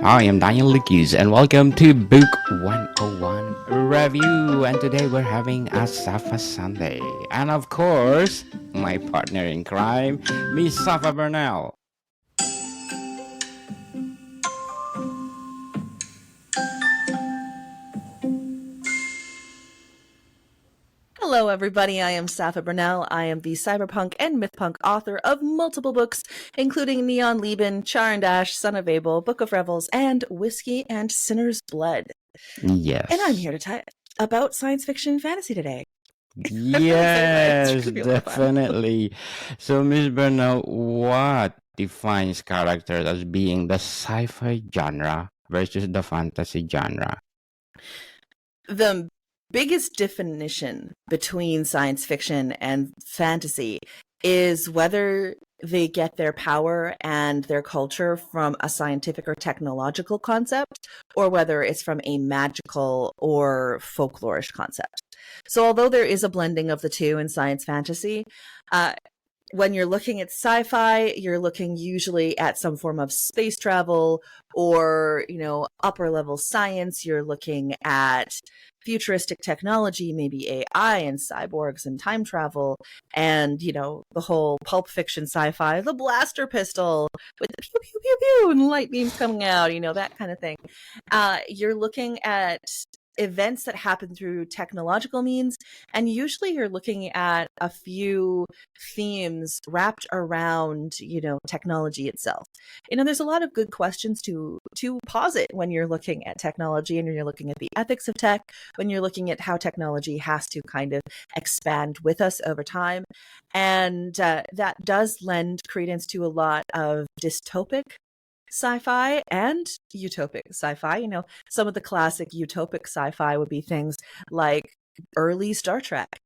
I am Daniel Lucas, and welcome to Book 101 Review. And today we're having a Safa Sunday. And of course, my partner in crime, Miss Safa Bernal. Hello, everybody. I am Safa Bernal. I am the cyberpunk and mythpunk author of multiple books, including Neon Lieben, Char and Dash, Son of Abel, Book of Revels, and Whiskey and Sinner's Blood. Yes. And I'm here to talk about science fiction and fantasy today. Yes, definitely. So, Miss Bernal, what defines characters as being the sci-fi genre versus the fantasy genre? The biggest definition between science fiction and fantasy is whether they get their power and their culture from a scientific or technological concept, or whether it's from a magical or folklorish concept. So although there is a blending of the two in science fantasy, when you're looking at sci-fi, you're looking usually at some form of space travel or, upper level science. You're looking at futuristic technology, maybe AI and cyborgs and time travel, and, the whole pulp fiction sci-fi, the blaster pistol with the pew, pew, pew, pew, and light beams coming out, that kind of thing. You're looking at events that happen through technological means, and usually you're looking at a few themes wrapped around technology itself. There's a lot of good questions to posit when you're looking at technology, and you're looking at the ethics of tech, when you're looking at how technology has to kind of expand with us over time. And that does lend credence to a lot of dystopic sci-fi and utopic sci-fi. Some of the classic utopic sci-fi would be things like early Star Trek.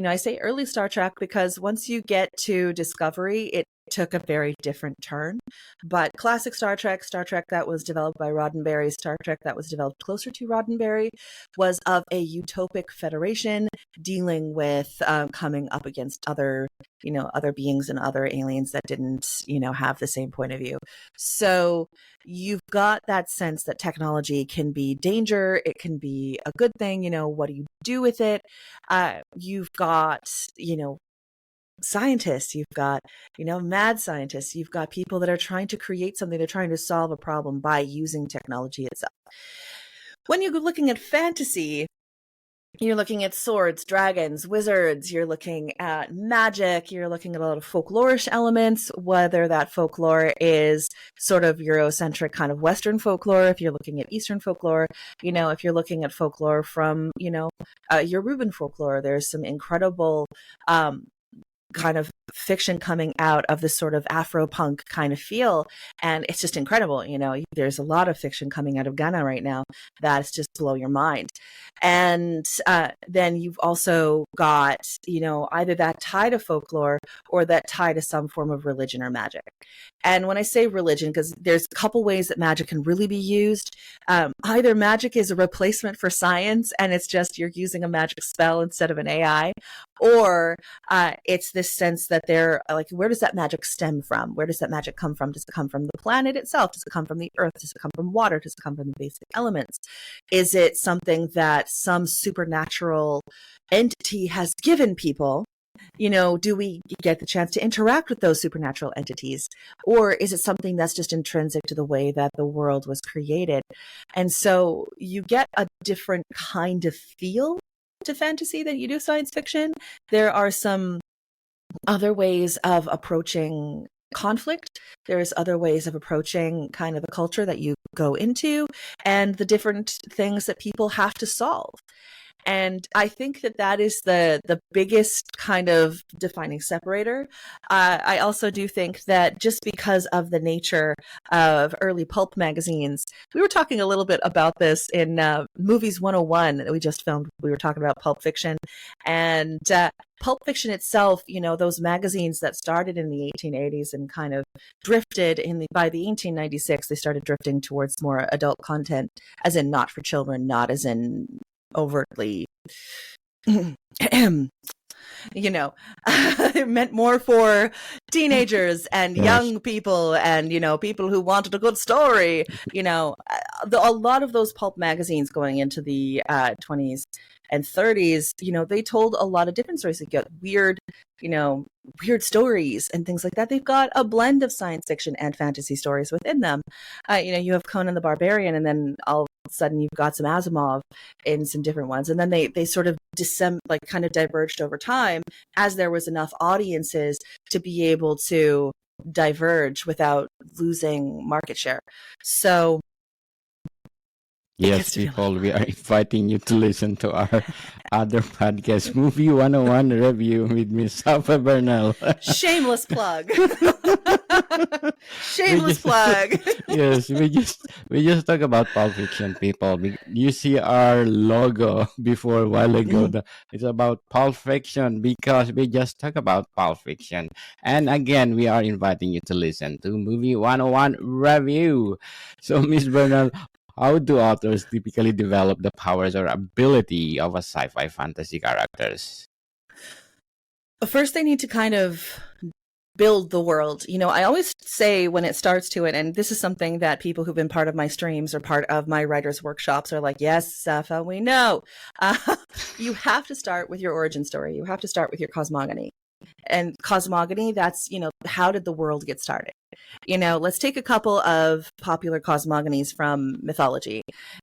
I say early Star Trek because once you get to Discovery, it took a very different turn. But classic Star Trek that was developed by Roddenberry, Star Trek that was developed closer to Roddenberry, was of a utopic federation dealing with coming up against other beings and other aliens that didn't, have the same point of view. So you've got that sense that technology can be danger. It can be a good thing. What do you do with it? You've got, scientists, you've got, mad scientists, you've got people that are trying to create something, they're trying to solve a problem by using technology itself. When you're looking at fantasy, you're looking at swords, dragons, wizards, you're looking at magic, you're looking at a lot of folklorish elements, whether that folklore is sort of Eurocentric kind of Western folklore, if you're looking at Eastern folklore, if you're looking at folklore from, Yoruban folklore, there's some incredible kind of fiction coming out of this sort of Afro-punk kind of feel. And it's just incredible. There's a lot of fiction coming out of Ghana right now that's just blow your mind. And then you've also got, either that tie to folklore or that tie to some form of religion or magic. And when I say religion, because there's a couple ways that magic can really be used. Either magic is a replacement for science and it's just you're using a magic spell instead of an AI, or it's this sense that they're like, where does that magic stem from? Where does that magic come from? Does it come from the planet itself? Does it come from the earth? Does it come from water? Does it come from the basic elements? Is it something that some supernatural entity has given people? Do we get the chance to interact with those supernatural entities? Or is it something that's just intrinsic to the way that the world was created? And so you get a different kind of feel to fantasy than you do science fiction. There are some other ways of approaching conflict. There's other ways of approaching kind of the culture that you go into and the different things that people have to solve. And I think that is the biggest kind of defining separator. I also do think that just because of the nature of early pulp magazines, we were talking a little bit about this in Movies 101 that we just filmed. We were talking about pulp fiction. And pulp fiction itself, those magazines that started in the 1880s and kind of drifted by the 1896, they started drifting towards more adult content, as in not for children, not as in overtly it meant more for teenagers and Yes. young people and, people who wanted a good story. A lot of those pulp magazines going into the 20s and 30s, they told a lot of different stories. They got weird, weird stories and things like that. They've got a blend of science fiction and fantasy stories within them. You have Conan the Barbarian, and then all of a sudden you've got some Asimov in some different ones. And then they sort of kind of diverged over time as there was enough audiences to be able to diverge without losing market share. So Yes, people, we are inviting you to listen to our other podcast, Movie 101 Review with Miss Safa Bernal. Shameless plug. Shameless plug. Yes, we just talk about Pulp Fiction, people. You see our logo before a while ago. It's about Pulp Fiction because we just talk about Pulp Fiction. And again, we are inviting you to listen to Movie 101 Review. So, Miss Bernal, how do authors typically develop the powers or ability of a sci-fi fantasy characters? First, they need to kind of build the world. I always say when it starts to it, and this is something that people who've been part of my streams or part of my writers' workshops are like, yes, Safa, we know. You have to start with your origin story. You have to start with your cosmogony. And cosmogony, that's, how did the world get started? Let's take a couple of popular cosmogonies from mythology.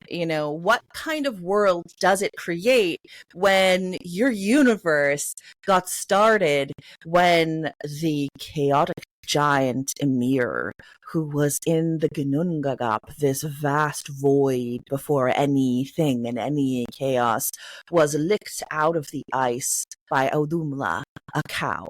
What kind of world does it create when your universe got started when the chaotic giant Ymir, who was in the Ginnungagap, this vast void before anything and any chaos, was licked out of the ice by Audumla, a cow.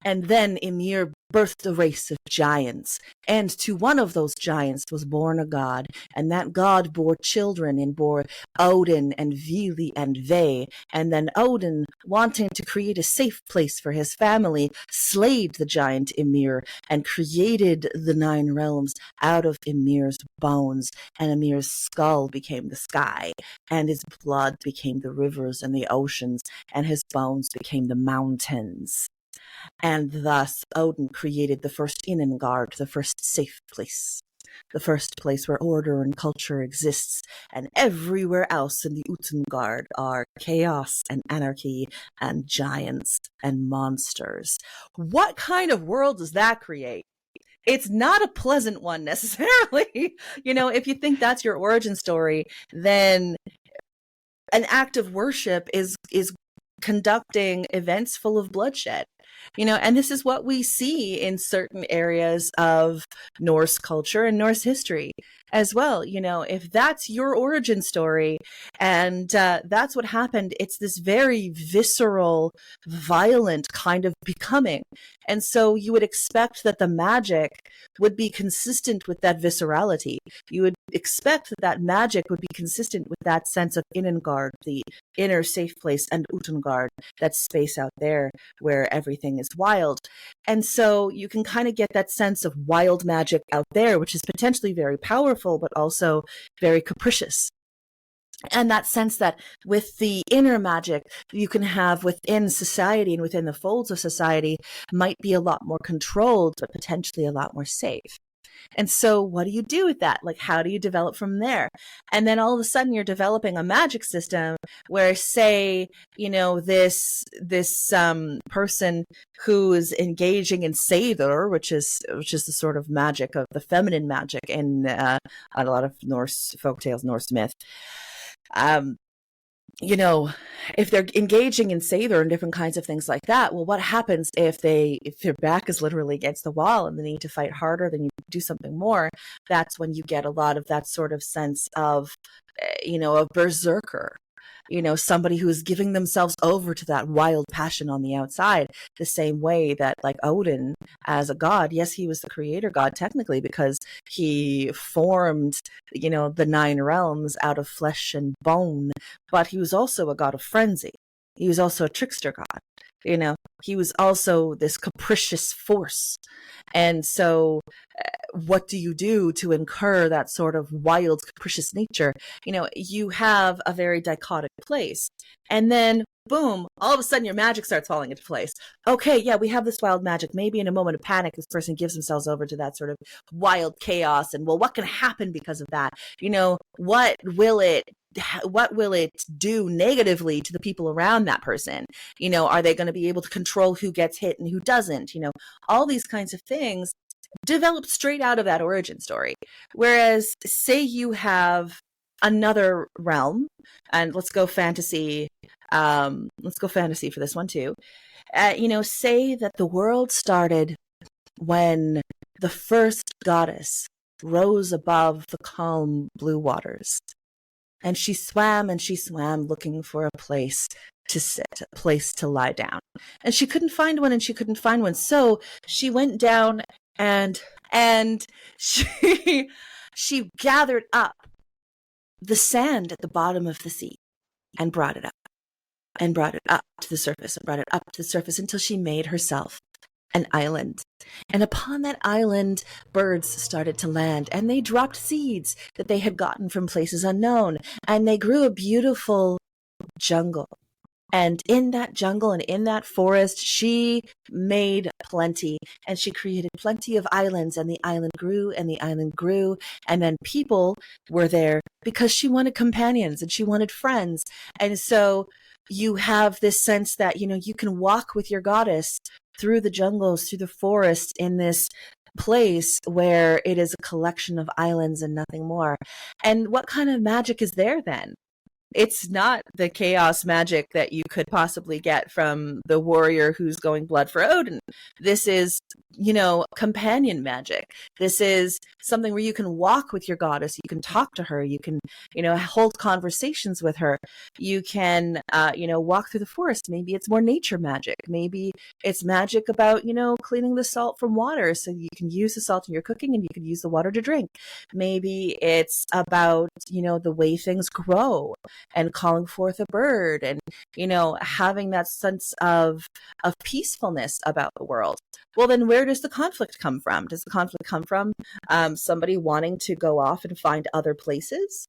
And then Ymir birthed a race of giants, and to one of those giants was born a god, and that god bore children and bore Odin and Vili and Ve, and then Odin, wanting to create a safe place for his family, slayed the giant Ymir and created the 9 realms out of Ymir's bones, and Ymir's skull became the sky, and his blood became the rivers and the oceans, and his bones became the mountains. And thus Odin created the first Innengard, the first safe place, the first place where order and culture exists, and everywhere else in the Utengard are chaos and anarchy and giants and monsters. What kind of world does that create? It's not a pleasant one necessarily. If you think that's your origin story, then an act of worship is conducting events full of bloodshed. And this is what we see in certain areas of Norse culture and Norse history as well. If that's your origin story and that's what happened, it's this very visceral, violent kind of becoming. And so you would expect that the magic would be consistent with that viscerality. You would expect that magic would be consistent with that sense of Innengard, the inner safe place, and Utengard, that space out there where everything is wild. And so you can kind of get that sense of wild magic out there, which is potentially very powerful, but also very capricious. And that sense that with the inner magic you can have within society and within the folds of society might be a lot more controlled, but potentially a lot more safe. And so what do you do with that? Like, how do you develop from there? And then all of a sudden you're developing a magic system where, say, this person who is engaging in Seidr, which is the sort of magic of the feminine magic in a lot of Norse folktales, Norse myth. If they're engaging in Seidr and different kinds of things like that, well, what happens if their back is literally against the wall and they need to fight harder, then you do something more? That's when you get a lot of that sort of sense of, a berserker. Somebody who is giving themselves over to that wild passion on the outside, the same way that, like, Odin as a god, yes, he was the creator god technically because he formed, the 9 realms out of flesh and bone, but he was also a god of frenzy. He was also a trickster god. He was also this capricious force. And so what do you do to incur that sort of wild, capricious nature? You have a very dichotic place. And then boom, all of a sudden your magic starts falling into place. Okay, yeah, we have this wild magic. Maybe in a moment of panic, this person gives themselves over to that sort of wild chaos. And well, what can happen because of that? What will it do negatively to the people around that person? Are they going to be able to control who gets hit and who doesn't? All these kinds of things developed straight out of that origin story. Whereas, say you have another realm, and let's go fantasy. Let's go fantasy for this one too. Say that the world started when the first goddess rose above the calm blue waters. And she swam looking for a place to sit, a place to lie down. And she couldn't find one, So she went down and she gathered up the sand at the bottom of the sea and brought it up to the surface until she made herself an island. And upon that island, birds started to land, and they dropped seeds that they had gotten from places unknown, and they grew a beautiful jungle. And in that jungle and in that forest, she made plenty, and she created plenty of islands, and the island grew, and the island grew, and then people were there because she wanted companions and she wanted friends. And so you have this sense that, you can walk with your goddess through the jungles, through the forest, in this place where it is a collection of islands and nothing more. And what kind of magic is there then? It's not the chaos magic that you could possibly get from the warrior who's going blood for Odin. This is, companion magic. This is something where you can walk with your goddess. You can talk to her. You can, hold conversations with her. You can, walk through the forest. Maybe it's more nature magic. Maybe it's magic about, cleaning the salt from water so you can use the salt in your cooking and you can use the water to drink. Maybe it's about, the way things grow and calling forth a bird and, having that sense of peacefulness about the world. Well, then where does the conflict come from? Does the conflict come from somebody wanting to go off and find other places?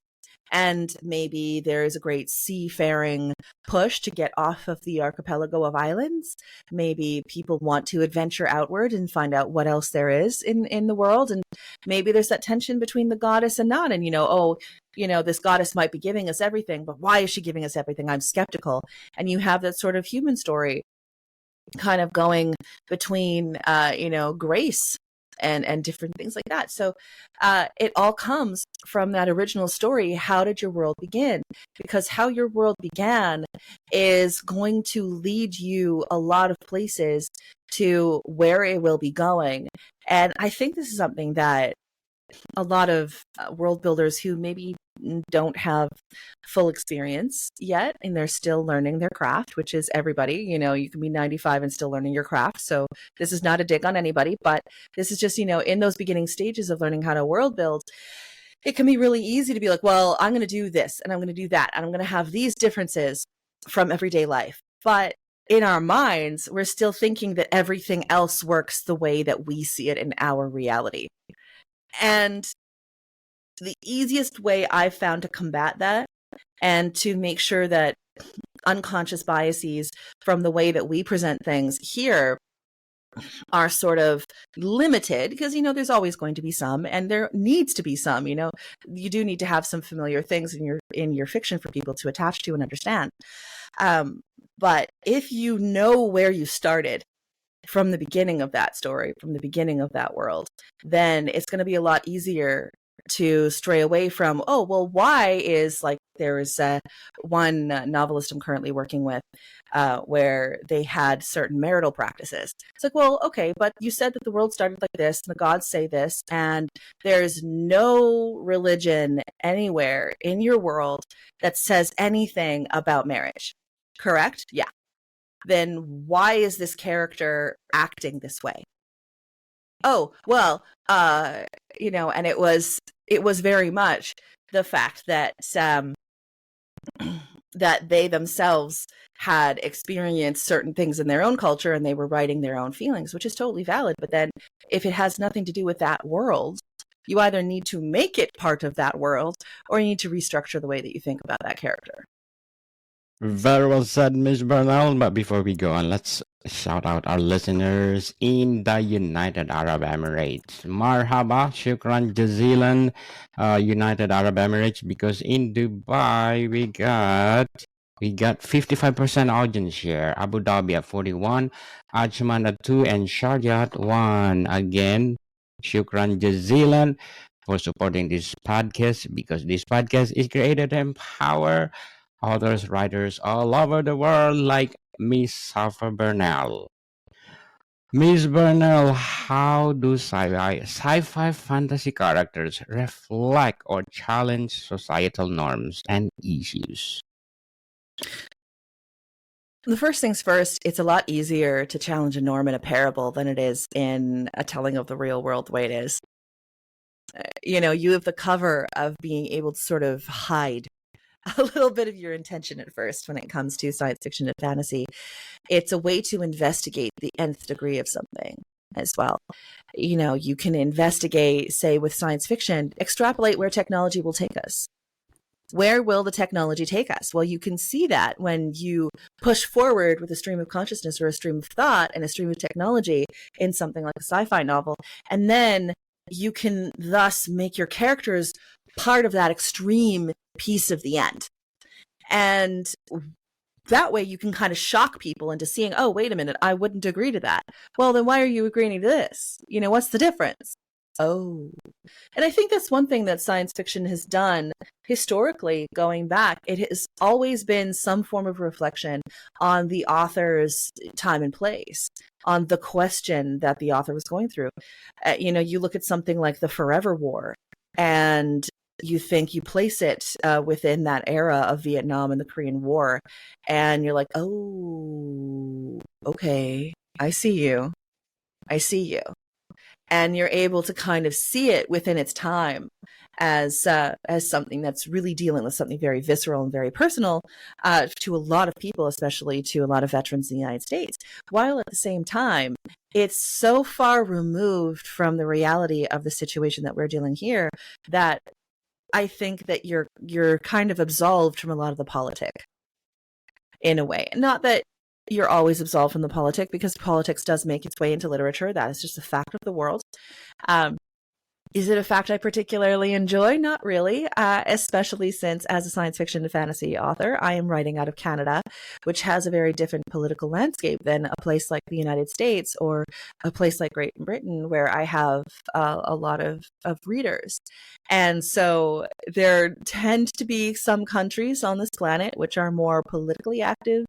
And maybe there is a great seafaring push to get off of the archipelago of islands. Maybe people want to adventure outward and find out what else there is in the world. And maybe there's that tension between the goddess and not. And, this goddess might be giving us everything, but why is she giving us everything? I'm skeptical. And you have that sort of human story kind of going between, grace and different things like that. So it all comes from that original story. How did your world begin? Because how your world began is going to lead you a lot of places to where it will be going. And I think this is something that a lot of world builders who maybe don't have full experience yet, and they're still learning their craft, which is everybody. You can be 95 and still learning your craft. So this is not a dig on anybody, but this is just, in those beginning stages of learning how to world build, it can be really easy to be like, well, I'm going to do this and I'm going to do that, and I'm going to have these differences from everyday life. But in our minds, we're still thinking that everything else works the way that we see it in our reality. And the easiest way I've found to combat that and to make sure that unconscious biases from the way that we present things here are sort of limited, because, there's always going to be some, and there needs to be some, you do need to have some familiar things in your fiction for people to attach to and understand. But if you know where you started from the beginning of that story, from the beginning of that world, then it's going to be a lot easier to stray away from, oh, well, why is, like, there is one novelist I'm currently working with where they had certain marital practices. It's like, well, okay, but you said that the world started like this and the gods say this, and there's no religion anywhere in your world that says anything about marriage, correct? Yeah. Then why is this character acting this way? Oh, well, and it was very much the fact that that they themselves had experienced certain things in their own culture and they were writing their own feelings, which is totally valid. But then if it has nothing to do with that world, you either need to make it part of that world or you need to restructure the way that you think about that character. Very well said, Miss Bernal. But before we go on, let's shout out our listeners in the United Arab Emirates. Marhaba, shukran jazilan, United Arab Emirates, because in Dubai we got 55% audience share. Abu Dhabi at 41, Ajman at 2, and Sharjah at 1. Again, shukran jazilan for supporting this podcast, because this podcast is created to empower authors, writers all over the world like Miss Safa Bernal. Miss Bernal, how do sci-fi fantasy characters reflect or challenge societal norms and issues? The first things first, it's a lot easier to challenge a norm in a parable than it is in a telling of the real world the way it is. You have the cover of being able to sort of hide a little bit of your intention at first when it comes to science fiction and fantasy. It's a way to investigate the nth degree of something as well. You can investigate, say, with science fiction, extrapolate where technology will take us. Where will the technology take us? Well, you can see that when you push forward with a stream of consciousness or a stream of thought and a stream of technology in something like a sci-fi novel. And then you can thus make your characters part of that extreme piece of the end. And that way you can kind of shock people into seeing, oh, wait a minute, I wouldn't agree to that. Well, then why are you agreeing to this? What's the difference? Oh. And I think that's one thing that science fiction has done historically going back. It has always been some form of reflection on the author's time and place, on the question that the author was going through. You look at something like the Forever War, and you think you place it within that era of Vietnam and the Korean War, and you're like, oh, okay, I see you. And you're able to kind of see it within its time as something that's really dealing with something very visceral and very personal to a lot of people, especially to a lot of veterans in the United States, while at the same time, it's so far removed from the reality of the situation that we're dealing here that I think that you're kind of absolved from a lot of the politic in a way. Not that you're always absolved from the politic, because politics does make its way into literature. That is just a fact of the world. Is it a fact I particularly enjoy? Not really, especially since as a science fiction and fantasy author, I am writing out of Canada, which has a very different political landscape than a place like the United States or a place like Great Britain, where I have a lot of readers. And so there tend to be some countries on this planet which are more politically active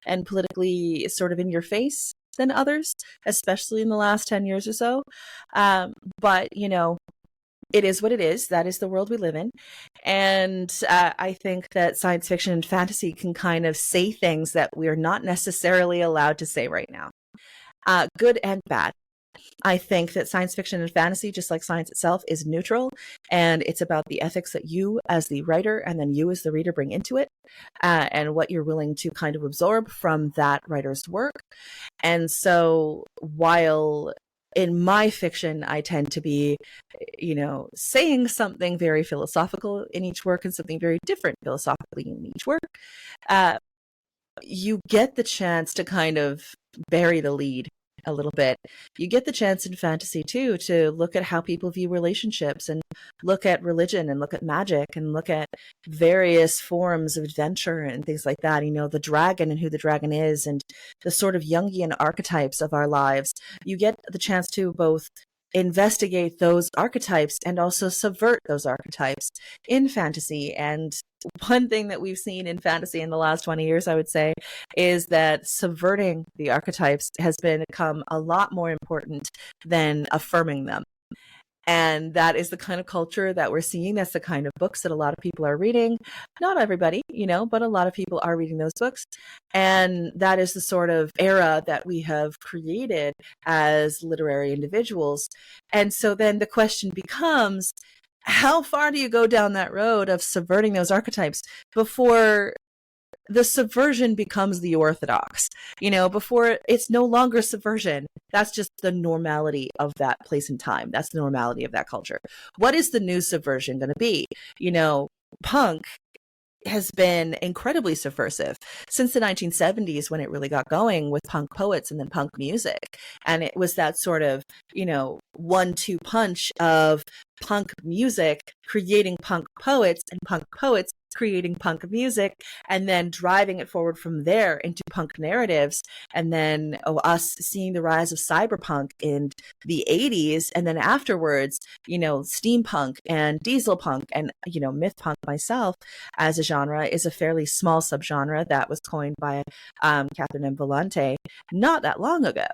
and politically sort of in your face than others, especially in the last 10 years or so. But, it is what it is. That is the world we live in. And I think that science fiction and fantasy can kind of say things that we're not necessarily allowed to say right now. Good and bad. I think that science fiction and fantasy, just like science itself, is neutral, and it's about the ethics that you as the writer and then you as the reader bring into it, and what you're willing to kind of absorb from that writer's work. And so while in my fiction, I tend to be, saying something very philosophical in each work and something very different philosophically in each work, you get the chance to kind of bury the lead a little bit. You get the chance in fantasy too to look at how people view relationships and look at religion and look at magic and look at various forms of adventure and things like that. The dragon and who the dragon is and the sort of Jungian archetypes of our lives. You get the chance to both investigate those archetypes and also subvert those archetypes in fantasy. And one thing that we've seen in fantasy in the last 20 years, I would say, is that subverting the archetypes has become a lot more important than affirming them. And that is the kind of culture that we're seeing. That's the kind of books that a lot of people are reading. Not everybody, but a lot of people are reading those books. And that is the sort of era that we have created as literary individuals. And so then the question becomes, how far do you go down that road of subverting those archetypes before the subversion becomes the orthodox, before it's no longer subversion? That's just the normality of that place and time. That's the normality of that culture. What is the new subversion going to be? Punk has been incredibly subversive since the 1970s, when it really got going with punk poets and then punk music. And it was that sort of, 1-2 punch of punk music creating punk poets, and punk poets creating punk music, and then driving it forward from there into punk narratives. And then us seeing the rise of cyberpunk in the 80s, and then afterwards, steampunk and diesel punk and, myth punk myself as a genre is a fairly small subgenre that was coined by Catherine M. Vellante not that long ago.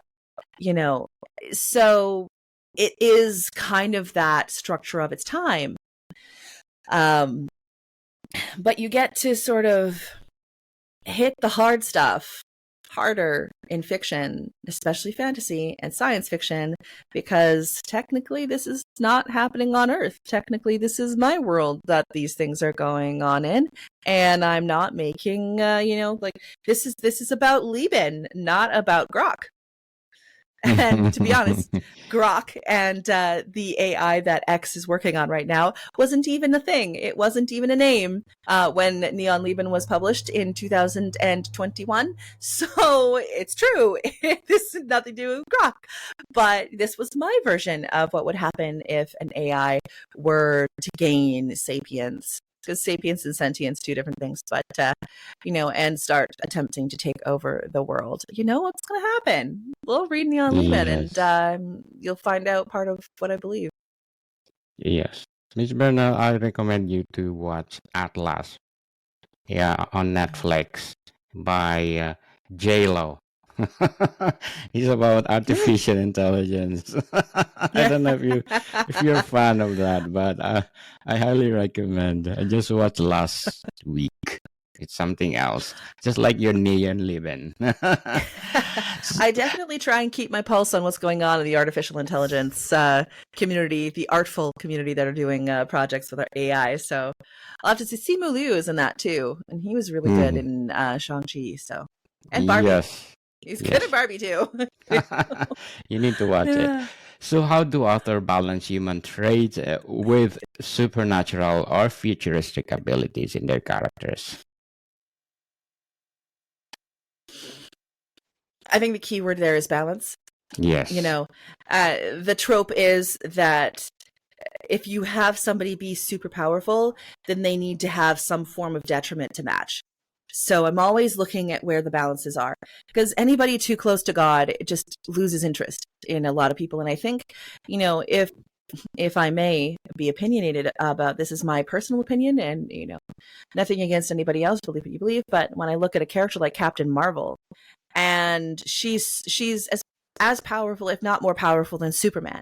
So it is kind of that structure of its time. But you get to sort of hit the hard stuff harder in fiction, especially fantasy and science fiction, because technically this is not happening on Earth. Technically, this is my world that these things are going on in, and I'm not making, this is about Lieben, not about Grok. And to be honest, Grok and the AI that X is working on right now wasn't even a thing. It wasn't even a name when Neon Lieben was published in 2021. So it's true. This has nothing to do with Grok. But this was my version of what would happen if an AI were to gain sapience. Because sapience and sentience, two different things, but and start attempting to take over the world. You know what's going to happen? We'll read Neon Lieben, and you'll find out part of what I believe. Yes, Miss Bernal, I recommend you to watch Atlas, on Netflix by J-Lo. It's about artificial intelligence. I don't know if you're a fan of that, but I highly recommend. I just watched last week. It's something else, just like your Neon Lieben. I definitely try and keep my pulse on what's going on in the artificial intelligence community, the artful community that are doing projects with our AI. So I'll have to see. Simu Liu is in that too, and he was really good in Shang-Chi. So, and Barbie. Yes. He's good at Barbie too. You need to watch it. So how do authors balance human traits with supernatural or futuristic abilities in their characters? I think the key word there is balance. Yes. The trope is that if you have somebody be super powerful, then they need to have some form of detriment to match. So I'm always looking at where the balances are, because anybody too close to God just loses interest in a lot of people. And I think, if I may be opinionated about this, is my personal opinion, and nothing against anybody else, believe what you believe. But when I look at a character like Captain Marvel, and she's as powerful, if not more powerful, than Superman.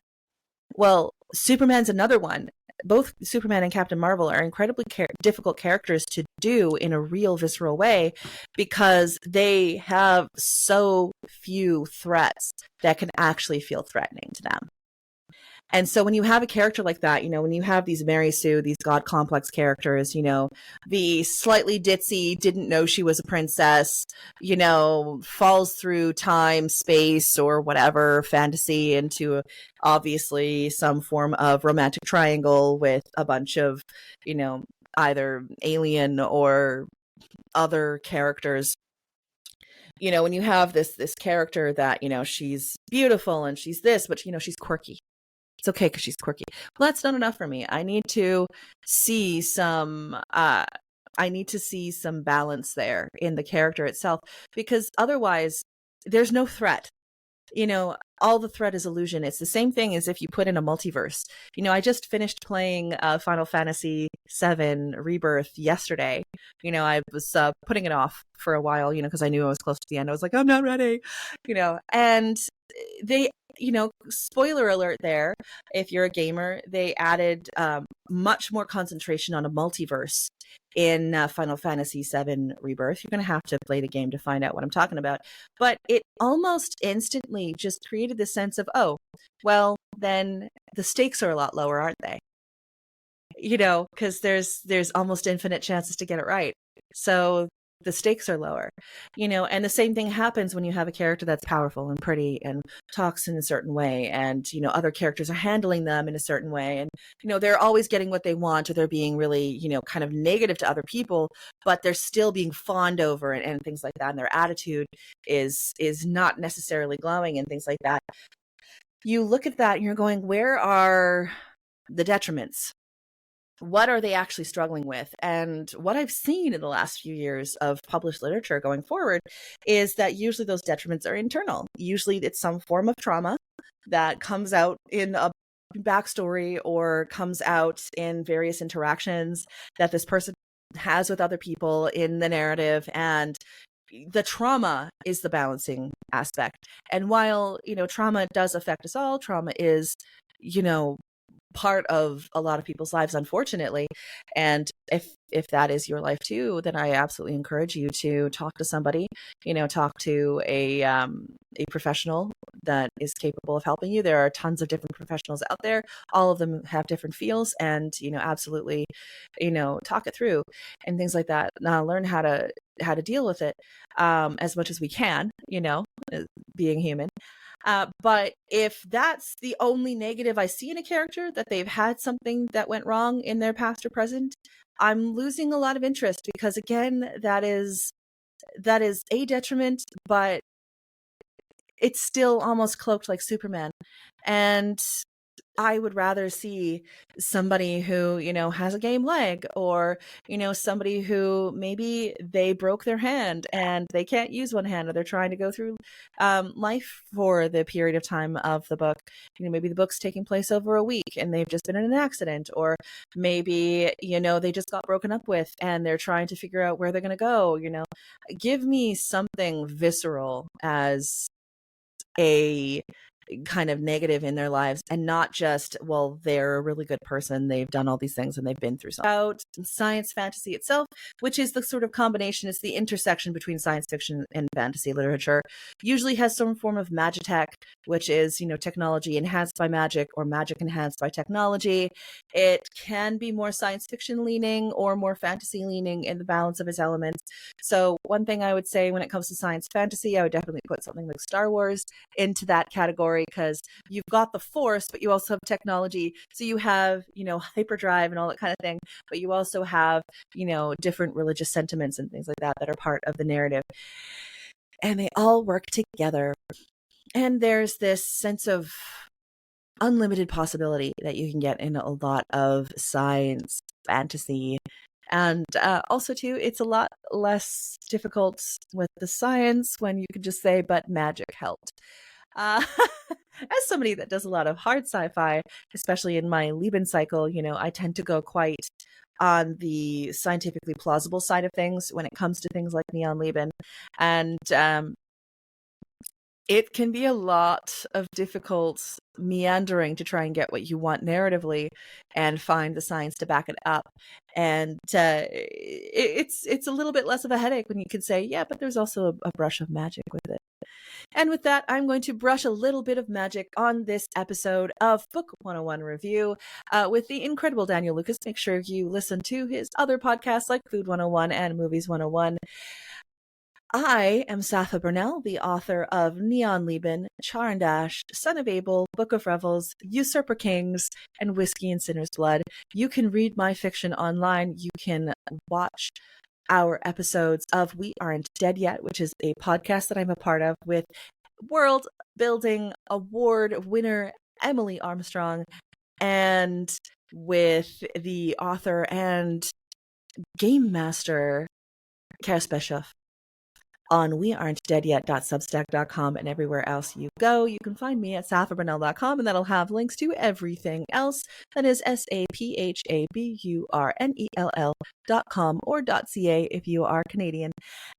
Well, Superman's another one. Both Superman and Captain Marvel are incredibly difficult characters to do in a real visceral way, because they have so few threats that can actually feel threatening to them. And so when you have a character like that, when you have these Mary Sue, these God complex characters, the slightly ditzy, didn't know she was a princess, falls through time, space, or whatever fantasy into obviously some form of romantic triangle with a bunch of, either alien or other characters. When you have this character that, she's beautiful and she's this, but she's quirky. It's okay because she's quirky. Well, that's not enough for me. I need to see some balance there in the character itself, because otherwise there's no threat. All the threat is illusion. It's the same thing as if you put in a multiverse. I just finished playing Final Fantasy VII Rebirth yesterday. I was putting it off for a while, because I knew I was close to the end. I was like, I'm not ready, and they, spoiler alert there, if you're a gamer, they added much more concentration on a multiverse in Final Fantasy VII Rebirth. You're going to have to play the game to find out what I'm talking about. But it almost instantly just created this sense of, oh, well, then the stakes are a lot lower, aren't they? Because there's almost infinite chances to get it right. So the stakes are lower, and the same thing happens when you have a character that's powerful and pretty and talks in a certain way, and other characters are handling them in a certain way, and they're always getting what they want, or they're being really kind of negative to other people, but they're still being fawned over, and things like that, and their attitude is not necessarily glowing and things like that. You look at that and you're going, where are the detriments? What are they actually struggling with? And what I've seen in the last few years of published literature going forward is that usually those detriments are internal. Usually it's some form of trauma that comes out in a backstory or comes out in various interactions that this person has with other people in the narrative. And the trauma is the balancing aspect. And while, trauma does affect us all, trauma is, part of a lot of people's lives, unfortunately. And if that is your life too, then I absolutely encourage you to talk to somebody, talk to a professional that is capable of helping you. There are tons of different professionals out there. All of them have different feels, and absolutely, talk it through and things like that. Now learn how to deal with it as much as we can, being human. But if that's the only negative I see in a character, that they've had something that went wrong in their past or present, I'm losing a lot of interest, because again, that is a detriment, but it's still almost cloaked like Superman. And I would rather see somebody who, has a game leg, or, somebody who maybe they broke their hand and they can't use one hand, or they're trying to go through life for the period of time of the book. Maybe the book's taking place over a week and they've just been in an accident, or maybe, they just got broken up with and they're trying to figure out where they're going to go. Give me something visceral as a kind of negative in their lives, and not just, well, they're a really good person, they've done all these things and they've been through something. About science fantasy itself, which is the sort of combination, it's the intersection between science fiction and fantasy literature, usually has some form of magitech, which is, technology enhanced by magic, or magic enhanced by technology. It can be more science fiction leaning or more fantasy leaning in the balance of its elements. So one thing I would say when it comes to science fantasy, I would definitely put something like Star Wars into that category, because you've got the Force, but you also have technology. So you have, hyperdrive and all that kind of thing, but you also have, different religious sentiments and things like that that are part of the narrative. And they all work together. And there's this sense of unlimited possibility that you can get in a lot of science fantasy. And also, too, it's a lot less difficult with the science when you could just say, but magic helped. As somebody that does a lot of hard sci-fi, especially in my Lieben cycle, I tend to go quite on the scientifically plausible side of things when it comes to things like Neon Lieben. And it can be a lot of difficult meandering to try and get what you want narratively and find the science to back it up. And it's a little bit less of a headache when you can say, yeah, but there's also a brush of magic with it. And with that, I'm going to brush a little bit of magic on this episode of Book 101 Review with the incredible Daniel Lucas. Make sure you listen to his other podcasts like Food 101 and Movies 101. I am Safa Burnell, the author of Neon Lieben, Char and Dash, Son of Abel, Book of Revels, Usurper Kings, and Whiskey and Sinner's Blood. You can read my fiction online. You can watch our episodes of We Aren't Dead Yet, which is a podcast that I'm a part of with world building award winner Emily Armstrong, and with the author and game master Kara Speshoff on wearen'tdeadyet.substack.com, and everywhere else you go. You can find me at safaburnell.com, and that'll have links to everything else. That is SAPHABURNELL.com or .ca if you are Canadian.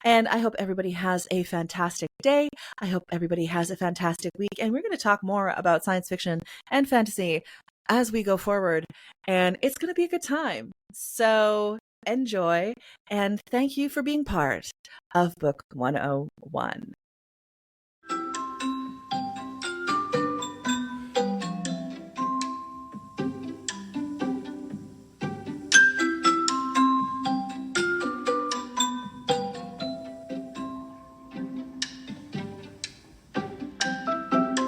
And I hope everybody has a fantastic day. I hope everybody has a fantastic week. And we're going to talk more about science fiction and fantasy as we go forward. And it's going to be a good time. So enjoy, and thank you for being part of Book 101.